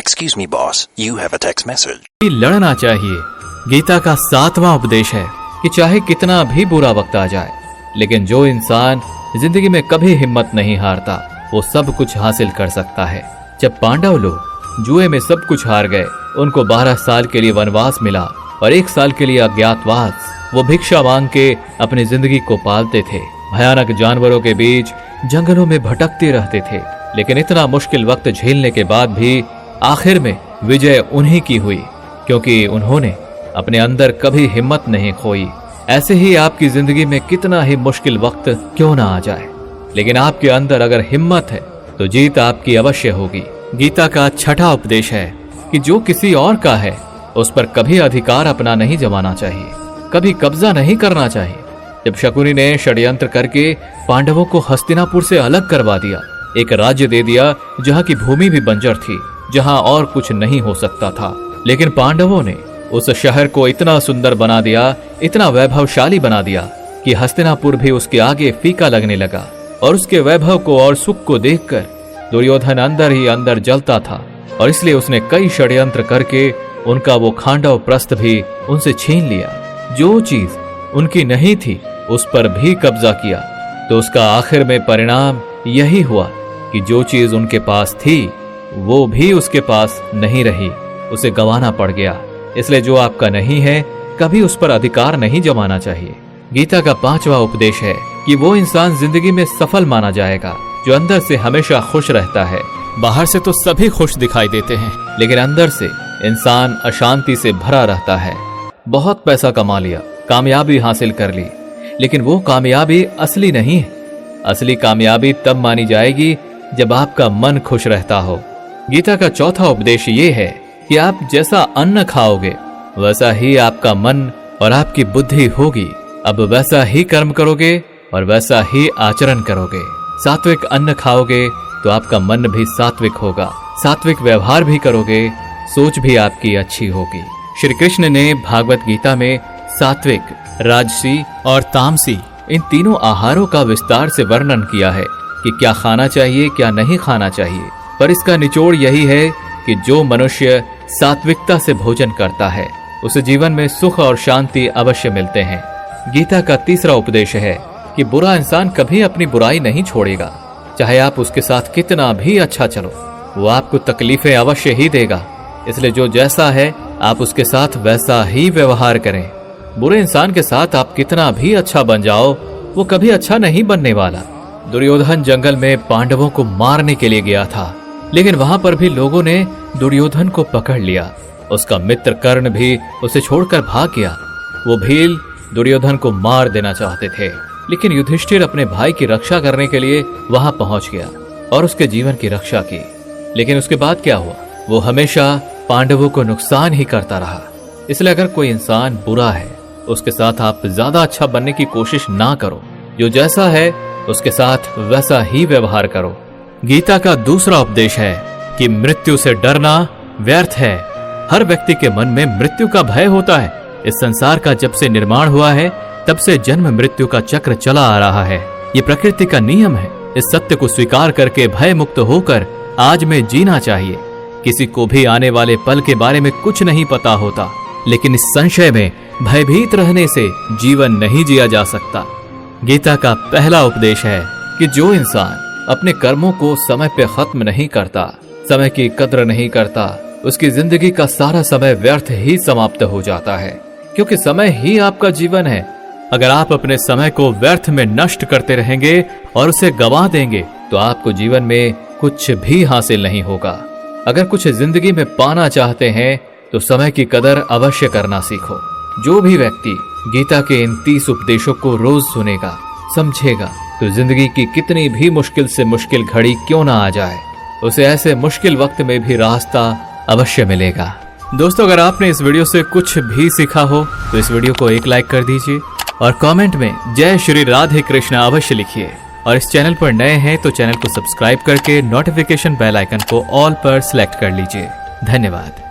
Excuse me, boss. You have a text message. लड़ना चाहिए। गीता का 7वां उपदेश है कि चाहे कितना भी बुरा वक्त आ जाए, लेकिन जो इंसान जिंदगी में कभी हिम्मत नहीं हारता वो सब कुछ हासिल कर सकता है। जब पांडव लोग जुए में सब कुछ हार गए, उनको 12 साल के लिए वनवास मिला और 1 साल के लिए अज्ञातवास। वो भिक्षा मांग के अपनी जिंदगी को पालते थे, भयानक जानवरों के बीच जंगलों में भटकते रहते थे, लेकिन इतना मुश्किल वक्त झेलने के बाद भी आखिर में विजय उन्हीं की हुई, क्योंकि उन्होंने अपने अंदर कभी हिम्मत नहीं खोई। ऐसे ही आपकी जिंदगी में कितना ही मुश्किल वक्त क्यों ना आ जाए, लेकिन आपके अंदर अगर हिम्मत है तो जीत आपकी अवश्य होगी। गीता का 6वां उपदेश है कि जो किसी और का है उस पर कभी अधिकार अपना नहीं जमाना चाहिए, कभी कब्जा नहीं करना चाहिए। जब शकुनी ने षड्यंत्र करके पांडवों को हस्तिनापुर से अलग करवा दिया, एक राज्य दे दिया जहाँ की भूमि भी बंजर थी, जहाँ और कुछ नहीं हो सकता था, लेकिन पांडवों ने उस शहर को इतना सुंदर बना दिया, इतना वैभवशाली बना दिया कि हस्तिनापुर भी उसके आगे फीका लगने लगा। और उसके वैभव को और सुख को देखकर दुर्योधन अंदर ही अंदर जलता था, और इसलिए उसने कई षड्यंत्र करके उनका वो खांडव प्रस्थ भी उनसे छीन लिया। जो चीज उनकी नहीं थी उस पर भी कब्जा किया, तो उसका आखिर में परिणाम यही हुआ कि जो चीज उनके पास थी वो भी उसके पास नहीं रही, उसे गंवाना पड़ गया। इसलिए जो आपका नहीं है कभी उस पर अधिकार नहीं जमाना चाहिए। गीता का 5वां उपदेश है कि वो इंसान जिंदगी में सफल माना जाएगा जो अंदर से हमेशा खुश रहता है। बाहर से तो सभी खुश दिखाई देते हैं, लेकिन अंदर से इंसान अशांति से भरा रहता है। बहुत पैसा कमा लिया, कामयाबी हासिल कर ली, लेकिन वो कामयाबी असली नहीं है। असली कामयाबी तब मानी जाएगी जब आपका मन खुश रहता हो। गीता का 4वां उपदेश ये है कि आप जैसा अन्न खाओगे वैसा ही आपका मन और आपकी बुद्धि होगी। अब वैसा ही कर्म करोगे और वैसा ही आचरण करोगे। सात्विक अन्न खाओगे तो आपका मन भी सात्विक होगा, सात्विक व्यवहार भी करोगे, सोच भी आपकी अच्छी होगी। श्री कृष्ण ने भागवत गीता में सात्विक, राजसी और तामसी इन तीनों आहारों का विस्तार से वर्णन किया है कि क्या खाना चाहिए, क्या नहीं खाना चाहिए। पर इसका निचोड़ यही है कि जो मनुष्य सात्विकता से भोजन करता है उसे जीवन में सुख और शांति अवश्य मिलते हैं। गीता का 3रा उपदेश है कि बुरा इंसान कभी अपनी बुराई नहीं छोड़ेगा। चाहे आप उसके साथ कितना भी अच्छा चलो, वो आपको तकलीफें अवश्य ही देगा। इसलिए जो जैसा है आप उसके साथ वैसा ही व्यवहार करें। बुरे इंसान के साथ आप कितना भी अच्छा बन जाओ, वो कभी अच्छा नहीं बनने वाला। दुर्योधन जंगल में पांडवों को मारने के लिए गया था, लेकिन वहां पर भी लोगों ने दुर्योधन को पकड़ लिया। उसका मित्र कर्ण भी उसे छोड़कर भाग गया। वो भील दुर्योधन को मार देना चाहते थे, लेकिन युधिष्ठिर अपने भाई की रक्षा करने के लिए वहां पहुंच गया और उसके जीवन की रक्षा की। लेकिन उसके बाद क्या हुआ? वो हमेशा पांडवों को नुकसान ही करता रहा। इसलिए अगर कोई इंसान बुरा है उसके साथ आप ज्यादा अच्छा बनने की कोशिश ना करो। जो जैसा है उसके साथ वैसा ही व्यवहार करो। गीता का 2रा उपदेश है कि मृत्यु से डरना व्यर्थ है। हर व्यक्ति के मन में मृत्यु का भय होता है। इस संसार का जब से निर्माण हुआ है तब से जन्म मृत्यु का चक्र चला आ रहा है। ये प्रकृति का नियम है। इस सत्य को स्वीकार करके भय मुक्त होकर आज में जीना चाहिए। किसी को भी आने वाले पल के बारे में कुछ नहीं पता होता, लेकिन इस संशय में भयभीत रहने से जीवन नहीं जिया जा सकता। गीता का 1ला उपदेश है कि जो इंसान अपने कर्मों को समय पे खत्म नहीं करता, समय की कद्र नहीं करता, उसकी जिंदगी का सारा समय व्यर्थ ही समाप्त हो जाता है, क्योंकि समय ही आपका जीवन है। अगर आप अपने समय को व्यर्थ में नष्ट करते रहेंगे और उसे गंवा देंगे तो आपको जीवन में कुछ भी हासिल नहीं होगा। अगर कुछ जिंदगी में पाना चाहते हैं तो समय की कदर अवश्य करना सीखो। जो भी व्यक्ति गीता के इन 30 उपदेशों को रोज सुनेगा, समझेगा, तो जिंदगी की कितनी भी मुश्किल से मुश्किल घड़ी क्यों ना आ जाए, उसे ऐसे मुश्किल वक्त में भी रास्ता अवश्य मिलेगा। दोस्तों, अगर आपने इस वीडियो से कुछ भी सीखा हो तो इस वीडियो को एक लाइक कर दीजिए और कमेंट में जय श्री राधे कृष्ण अवश्य लिखिए। और इस चैनल पर नए हैं तो चैनल को सब्सक्राइब करके नोटिफिकेशन बेल आइकन को ऑल पर सिलेक्ट कर लीजिए। धन्यवाद।